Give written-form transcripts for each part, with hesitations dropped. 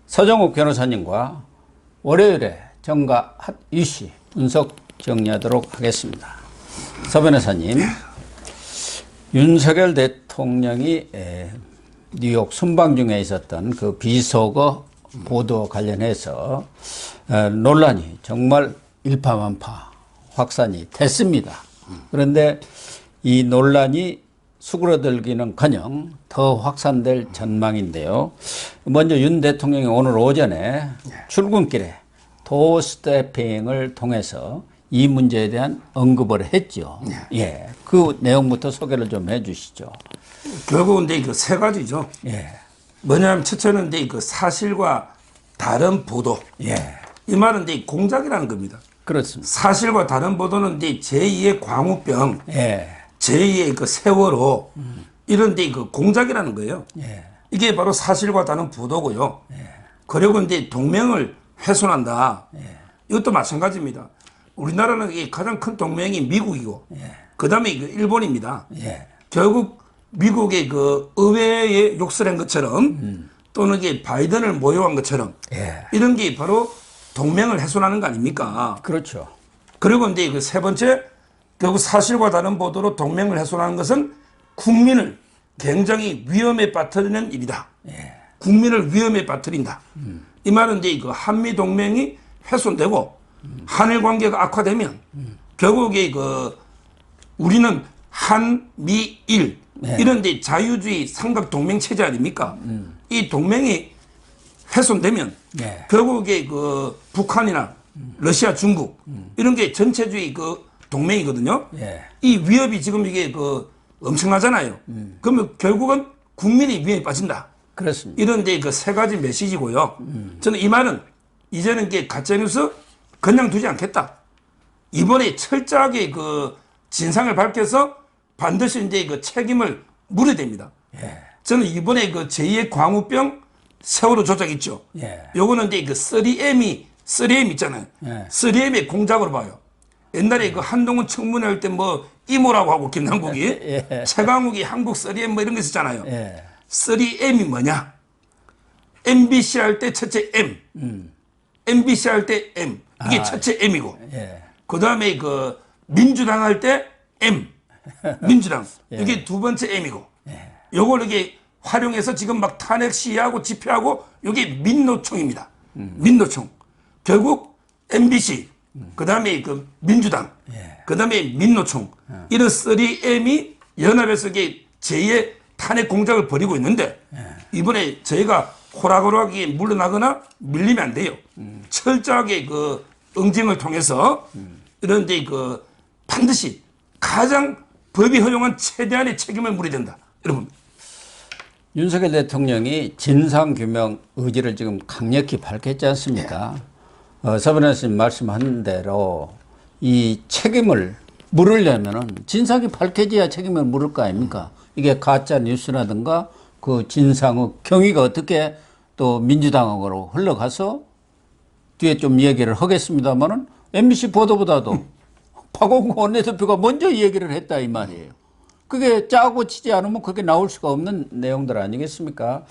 서정욱 변호사님과 월요일에 정가 핫 이슈 분석 정리하도록 하겠습니다. 서 변호사님, 윤석열 대통령이 뉴욕 순방 중에 있었던 그 비속어 보도 관련해서 논란이 정말 일파만파 확산이 됐습니다. 그런데 이 논란이 수그러들기는커녕 더 확산될 전망인데요. 먼저 윤 대통령이 오늘 오전에 출근길에 도어 스태핑을 통해서 이 문제에 대한 언급을 했죠. 예, 그 내용부터 소개를 좀 해주시죠. 결국은 그 세 가지죠. 예. 뭐냐면 첫째는 그 사실과 다른 보도. 예. 이 말은 공작이라는 겁니다. 그렇습니다. 사실과 다른 보도는 제2의 광우병, 예. 제2의 그 세월호 이런 그 공작이라는 거예요. 예. 이게 바로 사실과 다른 보도고요. 그리고 동맹을 훼손한다. 이것도 마찬가지입니다. 우리나라는 가장 큰 동맹이 미국이고, 그 다음에 일본입니다. 결국 미국의 그 의회에 욕설한 것처럼 또는 바이든을 모욕한 것처럼 이런 게 바로 동맹을 훼손하는 거 아닙니까? 그렇죠. 그리고 그 세 번째, 결국 사실과 다른 보도로 동맹을 훼손하는 것은 국민을 굉장히 위험에 빠뜨리는 일이다. 국민을 위험에 빠뜨린다. 이 말은 그 한미 동맹이 훼손되고 한일 관계가 악화되면 결국에 우리는 한미일 이런 자유주의 삼각 동맹 체제 아닙니까? 이 동맹이 훼손되면 결국에 북한이나 러시아, 중국 이런 게 전체주의 동맹이거든요. 이 위협이 지금 이게 엄청나잖아요. 그러면 결국은 국민이 위험에 빠진다. 그렇습니다. 이런 그 세 가지 메시지고요. 저는 이 말은 이제는 가짜뉴스 그냥 두지 않겠다. 이번에 철저하게 진상을 밝혀서 반드시 책임을 물어야 됩니다. 저는 이번에 제2의 광우병 세월호 조작 있죠. 요거는 3M 있잖아요. 3M의 공작으로 봐요. 옛날에 한동훈 청문회 할 때 이모라고 하고 김남국이 최강욱이 한국 3M 이런 거 있었잖아요. 3M이 뭐냐? MBC 할 때 첫째 M, MBC 할 때 M 이게 첫째 M이고, 그 다음에 민주당 할 때 M, 민주당 이게 두 번째 M이고, 요걸 이게 활용해서 지금 막 탄핵 시위하고 집회하고 이게 민노총입니다. 민노총. 결국 MBC, 그 다음에 민주당, 그 다음에 민노총 이런 3M이 연합해서 이게 제2의 탄핵 공작을 벌이고 있는데 이번에 저희가 호락호락하게 물러나거나 밀리면 안 돼요. 철저하게 응징을 통해서 이런데 반드시 가장 법이 허용한 최대한의 책임을 물어야 된다. 여러분. 윤석열 대통령이 진상규명 의지를 지금 강력히 밝혔지 않습니까? 서 변호사님 말씀한 대로 이 책임을 물으려면은 진상이 밝혀져야 책임을 물을 거 아닙니까? 이게 가짜 뉴스라든가 그 진상의 경위가 어떻게 또 민주당으로 흘러가서 뒤에 좀 얘기를 하겠습니다만은 MBC 보도보다도 박홍구 원내대표가 먼저 얘기를 했다 이 말이에요. 그게 짜고 치지 않으면 그게 나올 수가 없는 내용들 아니겠습니까?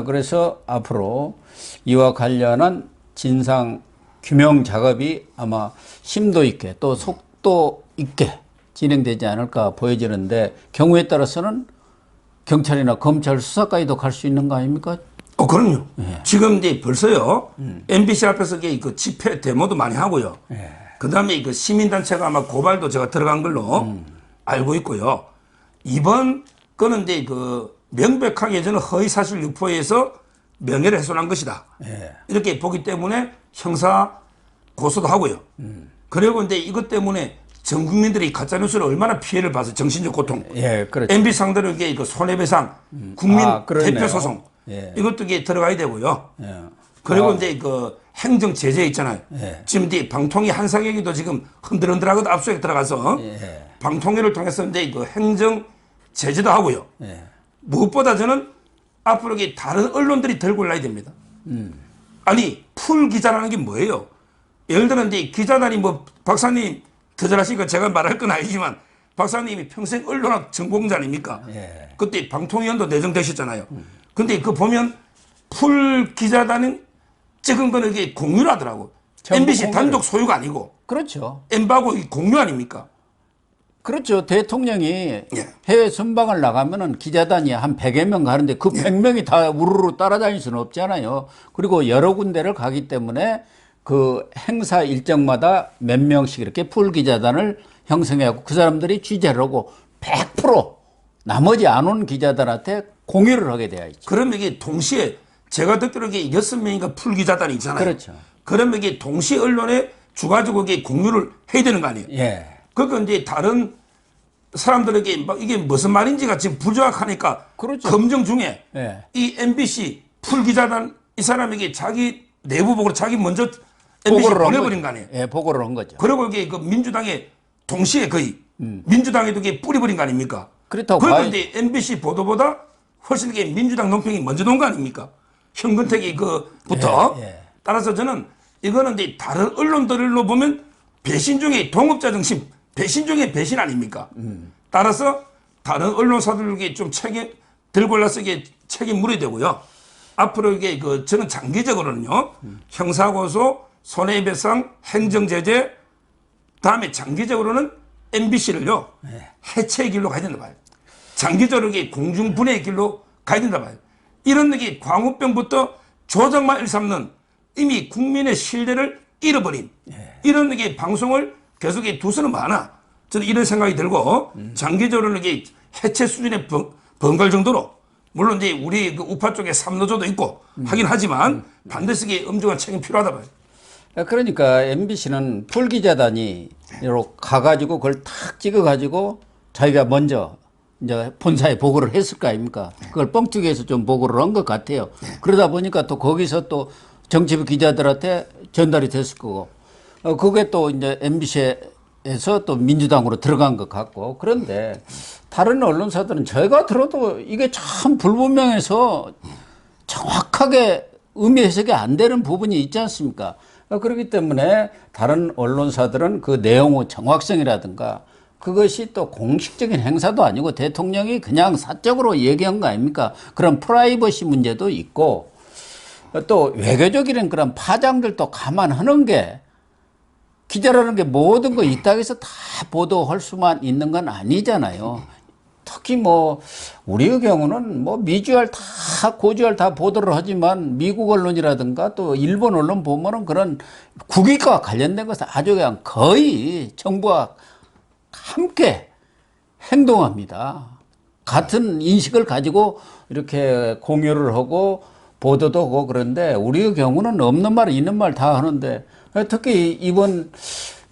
그래서 앞으로 이와 관련한 진상 규명 작업이 아마 심도 있게 또 속도 있게 진행되지 않을까 보여지는데 경우에 따라서는 경찰이나 검찰 수사까지도 갈 수 있는 거 아닙니까? 그럼요. 지금 벌써요. MBC 앞에서 집회 데모도 많이 하고요. 그 다음에 시민단체가 아마 고발도 제가 들어간 걸로 알고 있고요. 이번 거는 명백하게 저는 허위사실 유포에서 명예를 훼손한 것이다. 이렇게 보기 때문에 형사 고소도 하고요. 그리고 이것 때문에 전 국민들이 가짜뉴스를 얼마나 피해를 봐서 정신적 고통. 그렇죠. MB 상대로 손해배상, 국민 대표 소송. 이것도 들어가야 되고요. 그리고 행정 제재 있잖아요. 지금 방통위 한상혁이도 지금 흔들흔들하거든 압수수색 들어가서 방통위를 통해서 행정 제재도 하고요. 무엇보다 저는 앞으로 다른 언론들이 들고 올라야 됩니다. 아니 풀 기자라는 게 뭐예요? 예를 들어 기자단이 박사님 더 잘하시니까 제가 말할 건 아니지만 박사님이 평생 언론학 전공자 아닙니까? 그때 방통위원도 내정되셨잖아요. 근데 보면 풀 기자단은 찍은 거는 이게 공유를 하더라고. 전부 MBC 공유를. 단독 소유가 아니고 그렇죠. 엠바고 이 공유 아닙니까? 그렇죠. 대통령이 예. 해외 순방을 나가면은 기자단이 한 100여 명 가는데 그 100명이 다 우르르 따라다닐 수는 없잖아요. 그리고 여러 군데를 가기 때문에 그 행사 일정마다 몇 명씩 이렇게 풀 기자단을 형성해갖고 그 사람들이 취재를 하고 100% 나머지 안 온 기자들한테 공유를 하게 돼야 있죠. 그러면 이게 동시에 제가 듣기로 이게 6명인가 풀 기자단이 있잖아요. 그렇죠. 그러면 이게 동시에 언론에 주가지고 이게 공유를 해야 되는 거 아니에요? 예. 그러니까 이제 다른 사람들에게 막 이게 무슨 말인지가 지금 불정확하니까 그렇죠. 검증 중에 예. 이 MBC 풀 기자단 이 사람에게 자기 내부 보고를 자기 먼저 MBC 보고를 한 보내버린 거죠. 거 아니에요? 예, 보고를 한 거죠. 그리고 이게 그 민주당에 동시에 거의 민주당에도 이게 뿌리버린 거 아닙니까? 그렇다고 그러니까 봐야죠. 이제 MBC 보도보다 훨씬 이게 민주당 논평이 먼저 나온 거 아닙니까? 현근택이 그부터 예, 예. 따라서 저는 이거는 이제 다른 언론들로 보면 배신 중에 동업자 정신, 배신 중에 배신 아닙니까? 따라서 다른 언론사들에게 좀 책임 들고 올라서 이게 책임 물어야 되고요. 앞으로 이게 저는 장기적으로는요, 형사고소, 손해배상, 행정제재, 다음에 장기적으로는 MBC를요, 해체의 길로 가야 된다 봐요. 장기적으로 이게 공중분해의 길로 가야 된다 봐요. 이런 게 광우병부터 조정만 일삼는 이미 국민의 신뢰를 잃어버린 이런 게 방송을 계속 두서는 많아. 저는 이런 생각이 들고 장기적으로는 이게 해체 수준의 번갈 정도로 물론 이제 우리 그 우파 쪽에 삼노조도 있고 하긴 하지만 반드시 이게 엄중한 책임이 필요하다 봐요. 그러니까 MBC는 풀기자단이 이렇게 가가지고 그걸 탁 찍어가지고 자기가 먼저 이제 본사에 보고를 했을 거 아닙니까? 그걸 뻥튀기해서 좀 보고를 한 것 같아요. 그러다 보니까 또 거기서 또 정치부 기자들한테 전달이 됐을 거고, 그게 또 이제 MBC에서 또 민주당으로 들어간 것 같고, 그런데 다른 언론사들은 제가 들어도 이게 참 불분명해서 정확하게 의미 해석이 안 되는 부분이 있지 않습니까? 그렇기 때문에 다른 언론사들은 그 내용의 정확성이라든가 그것이 또 공식적인 행사도 아니고 대통령이 그냥 사적으로 얘기한 거 아닙니까? 그런 프라이버시 문제도 있고 또 외교적인 그런 파장들도 감안하는 게 기자라는 게 모든 거 있다고 해서 다 보도할 수만 있는 건 아니잖아요. 특히 뭐 우리의 경우는 뭐 미주알 다 고주알 다 보도를 하지만 미국 언론이라든가 또 일본 언론 보면은 그런 국익과 관련된 것은 아주 그냥 거의 정부와 함께 행동합니다. 같은 인식을 가지고 이렇게 공유를 하고 보도도 하고 그런데 우리의 경우는 없는 말 있는 말 다 하는데 특히 이번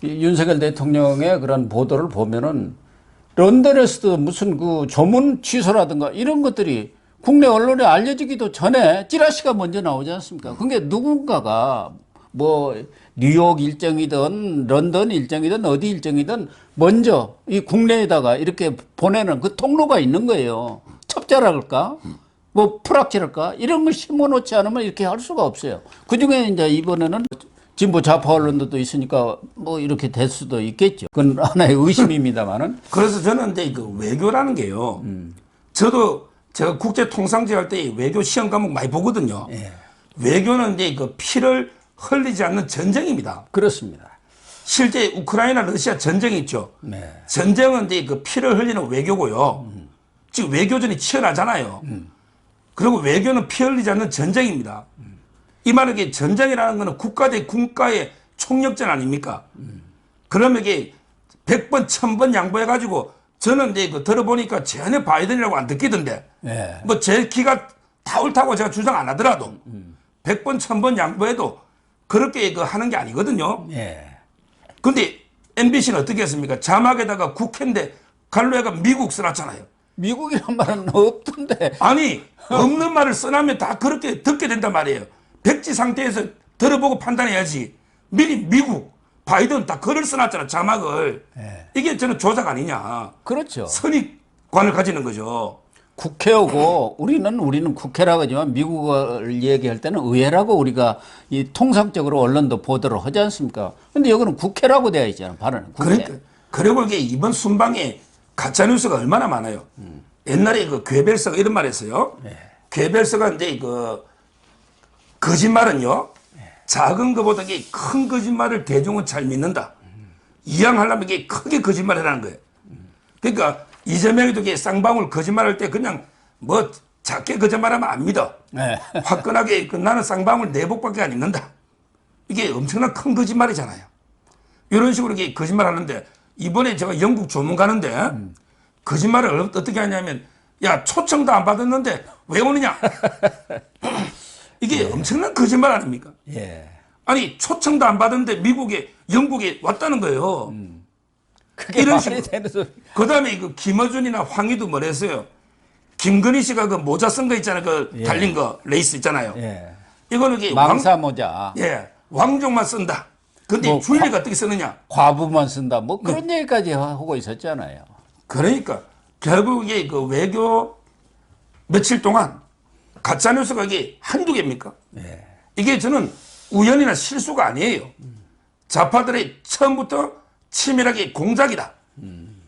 윤석열 대통령의 그런 보도를 보면은 런던에서도 무슨 그 조문 취소라든가 이런 것들이 국내 언론에 알려지기도 전에 찌라시가 먼저 나오지 않습니까? 그게 누군가가 뭐 뉴욕 일정이든 런던 일정이든 어디 일정이든 먼저 이 국내에다가 이렇게 보내는 그 통로가 있는 거예요. 첩자랄까? 뭐 프락치랄까? 이런 걸 심어놓지 않으면 이렇게 할 수가 없어요. 그 중에 이제 이번에는 진보 좌파 언론들도 있으니까 뭐 이렇게 될 수도 있겠죠. 그건 하나의 의심입니다만은. 그래서 저는 이제 그 외교라는 게요. 저도 제가 국제 통상제 할 때 외교 시험 과목 많이 보거든요. 예. 외교는 이제 그 피를 흘리지 않는 전쟁입니다. 그렇습니다. 실제 우크라이나 러시아 전쟁이 있죠. 네. 전쟁은 이제 그 피를 흘리는 외교고요. 지금 외교전이 치열하잖아요. 그리고 외교는 피 흘리지 않는 전쟁입니다. 이 말은 이게 전쟁이라는 것은 국가 대 국가의 총력전 아닙니까? 그러면 이게 100번, 1000번 양보해가지고 저는 이제 그 들어보니까 전혀 바이든이라고 안 듣기던데 예. 뭐 제 키가 다 옳다고 제가 주장 안 하더라도 100번, 1000번 양보해도 그렇게 그 하는 게 아니거든요. 예. 근데 MBC는 어떻게 했습니까? 자막에다가 국회인데 갈로에가 미국 써놨잖아요. 미국이란 말은 없던데. 아니 없는 말을 써놓으면 다 그렇게 듣게 된단 말이에요. 백지 상태에서 들어보고 판단해야지. 미리 미국, 바이든 다 글을 써놨잖아, 자막을. 예. 이게 저는 조작 아니냐. 그렇죠. 선입관을 가지는 거죠. 국회하고 우리는 국회라고 하지만 미국을 얘기할 때는 의회라고 우리가 이 통상적으로 언론도 보도를 하지 않습니까? 근데 여기는 국회라고 되어 있잖아요. 발언은 국회. 그러니까 그리고 이게 이번 순방에 가짜 뉴스가 얼마나 많아요. 옛날에 그 괴벨서가 이런 말 했어요. 괴벨서가 이제 그 거짓말은요. 작은 것보다 이게 큰 거짓말을 대중은 잘 믿는다. 이양하려면 이게 크게 거짓말이라는 거예요. 그러니까 이재명이도 이게 쌍방울 거짓말할 때 그냥 뭐 작게 거짓말하면 안 믿어. 네. 화끈하게 나는 쌍방울 내복밖에 안 입는다. 이게 엄청난 큰 거짓말이잖아요. 이런 식으로 이게 거짓말하는데 이번에 제가 영국 조문 가는데 거짓말을 어떻게 하냐면 야 초청도 안 받았는데 왜 오느냐. 이게 엄청난 거짓말 아닙니까? 예. 아니 초청도 안 받았는데 미국에 영국에 왔다는 거예요. 그게 이런 말이 식으로. 되는 소리. 그다음에 그 김어준이나 황희도 뭐랬어요. 김건희 씨가 그 모자 쓴 거 있잖아요. 그 예. 달린 거 레이스 있잖아요. 예. 이거는 이게 망사 모자. 예, 왕족만 쓴다. 근데 뭐 줄리가 어떻게 쓰느냐? 과부만 쓴다. 뭐 그런 얘기까지 하고 있었잖아요. 그러니까 결국 이게 그 외교 며칠 동안 가짜 뉴스가 이게 한두 개입니까? 예. 이게 저는 우연이나 실수가 아니에요. 좌파들의 처음부터 치밀하게 공작이다.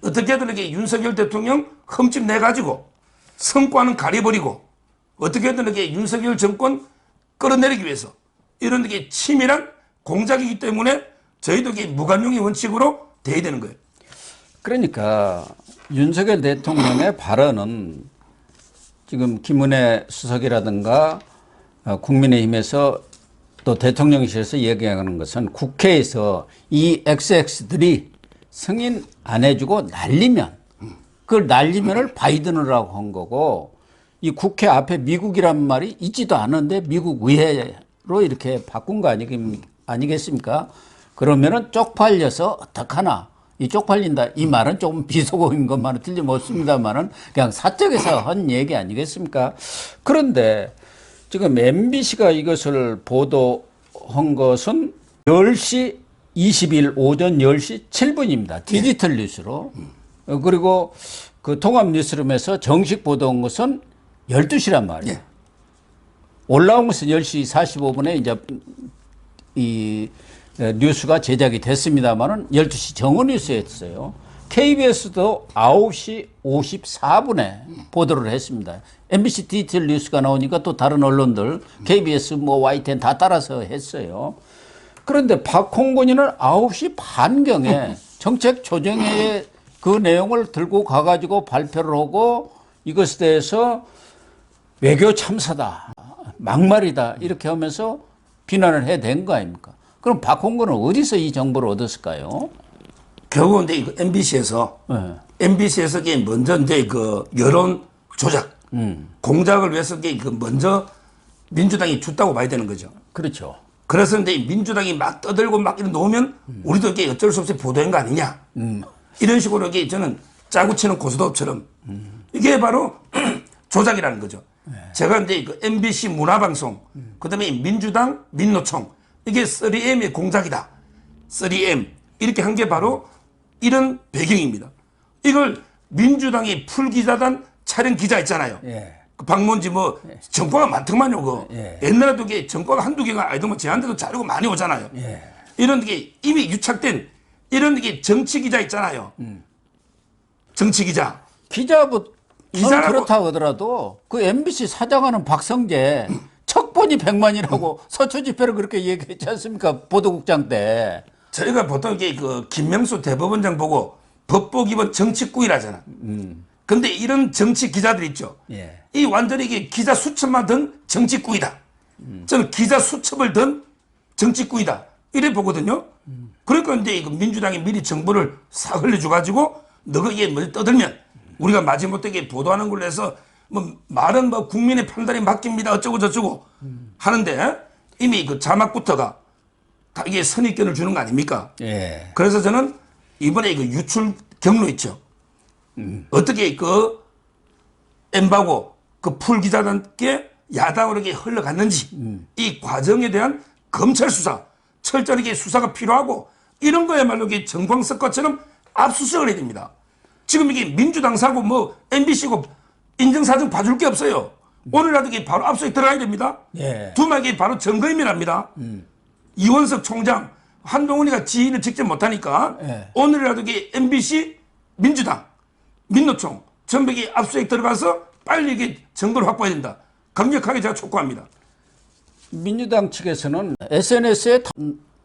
어떻게든 이렇게 윤석열 대통령 흠집 내가지고 성과는 가려버리고 어떻게든 이렇게 윤석열 정권 끌어내리기 위해서 이런 게 치밀한 공작이기 때문에 저희도 이게 무관용의 원칙으로 돼야 되는 거예요. 그러니까 윤석열 대통령의 발언은 지금 김은혜 수석이라든가 국민의힘에서 또 대통령실에서 얘기하는 것은 국회에서 이 XX들이 승인 안 해주고 날리면 그걸 날리면을 바이든이라고 한 거고 이 국회 앞에 미국이란 말이 있지도 않은데 미국 의회로 이렇게 바꾼 거 아니겠습니까? 그러면은 쪽팔려서 어떡하나. 이 쪽팔린다. 이 말은 조금 비속어인 것만은 틀림없습니다만은 그냥 사적에서 한 얘기 아니겠습니까? 그런데 지금 MBC가 이것을 보도한 것은 10시 20일 오전 10시 7분입니다. 디지털 뉴스로. 그리고 그 통합 뉴스룸에서 정식 보도한 것은 12시란 말이에요. 예. 올라온 것은 10시 45분에 이제 이 뉴스가 제작이 됐습니다만은 12시 정오 뉴스였어요. KBS도 9시 54분에 보도를 했습니다. MBC 디지털 뉴스가 나오니까 또 다른 언론들 KBS 뭐 YTN 다 따라서 했어요. 그런데 박홍근이는 9시 반경에 정책 조정회의 그 내용을 들고 가가지고 발표를 하고 이것에 대해서 외교 참사다, 막말이다 이렇게 하면서 비난을 해댄 거 아닙니까? 그럼 박홍근은 어디서 이 정보를 얻었을까요? 결국은 이제 그 MBC에서 네. MBC에서 먼저 이제 그 여론 조작, 공작을 위해서 그 먼저 민주당이 줬다고 봐야 되는 거죠. 그렇죠. 그래서 이제 민주당이 막 떠들고 막 이런 놓으면 우리도 이게 어쩔 수 없이 보도한 거 아니냐. 이런 식으로 이게 저는 짜고 치는 고스톱처럼 이게 바로 조작이라는 거죠. 제가 이제 그 MBC 문화방송, 그 다음에 민주당 민노총, 이게 3M의 공작이다. 3M. 이렇게 한 게 바로 이런 배경입니다. 이걸 민주당이 풀기자단 촬영 기자 있잖아요. 예. 그 방문지 뭐 정과가 많더만요. 그 예. 옛날에도 이게 정과가 한두 개가 아니더만 저한테도 자료가 많이 오잖아요. 예. 이런 게 이미 유착된 이런 게 정치 기자 있잖아요. 정치 기자. 기자부 기자라고- 그렇다고 하더라도 그 MBC 사장하는 박성재 척본이 100만이라고 서초 집회를 그렇게 얘기했지 않습니까? 보도국장 때. 저희가 보통 이게 그 김명수 대법원장 보고 법복 입은 정치꾸이라잖아. 근데 이런 정치 기자들 있죠. 예. 이 완전히 이게 기자 수첩만 든 정치꾸이다. 저는 기자 수첩을 든 정치꾸이다. 이래 보거든요. 그러니까 이제 이거 민주당이 미리 정보를 싹 흘려줘가지고 너가 이게 뭘 떠들면 우리가 마지못해 보도하는 걸로 해서 뭐 말은 뭐 국민의 판단에 맡깁니다. 어쩌고 저쩌고 하는데 이미 그 자막부터가 다 이게 선입견을 주는 거 아닙니까? 예. 그래서 저는 이번에 그 유출 경로 있죠. 어떻게 그 엠바고 그 풀 기자단께 야당으로 이게 흘러갔는지 이 과정에 대한 검찰 수사, 철저하게 수사가 필요하고 이런 거야말로 이게 정광석과처럼 압수수색을 해야 됩니다. 지금 이게 민주당 사고 뭐 MBC고 인증사정 봐줄 게 없어요. 오늘라도 이게 바로 압수수색 들어가야 됩니다. 예. 두막이 바로 증거인멸합니다. 이원석 총장, 한동훈이가 지인을 직접 못하니까 예. 오늘이라도 이게 MBC, 민주당, 민노총, 전백이 압수수색 들어가서 빨리 이게 증거를 확보해야 된다. 강력하게 제가 촉구합니다. 민주당 측에서는 SNS에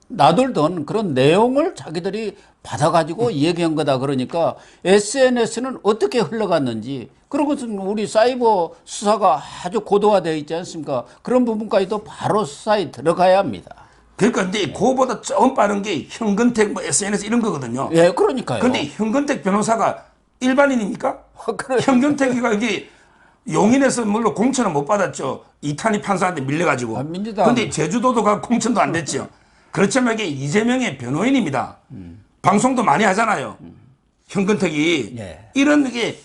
나돌던 그런 내용을 자기들이 받아가지고 얘기한 거다. 그러니까 SNS는 어떻게 흘러갔는지 그런 것은 우리 사이버 수사가 아주 고도화되어 있지 않습니까? 그런 부분까지도 바로 수사에 들어가야 합니다. 그러니까 이제 그거보다 조금 빠른 게 현근택 뭐 SNS 이런 거거든요. 예, 그러니까요. 근데 현근택 변호사가 일반인입니까? 현근택이가 이게 용인에서 물론 공천은 못 받았죠. 이탄희 판사한테 밀려가지고. 민주당. 근데 제주도도 가 공천도 안 됐죠. 그렇지만 이게 이재명의 변호인입니다. 방송도 많이 하잖아요. 현근택이. 예. 이런 게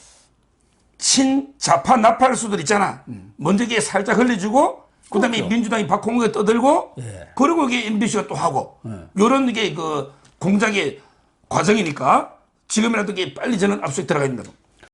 친자파 나팔수들 있잖아. 먼저 이게 살짝 흘려주고 그다음에 그렇죠. 민주당이 박홍구에 떠들고 예. 그리고 이게 MBC가 또 하고 요런 게 그 공작의 과정이니까 지금이라도 이게 빨리 저는 압수수색 들어가야 된다.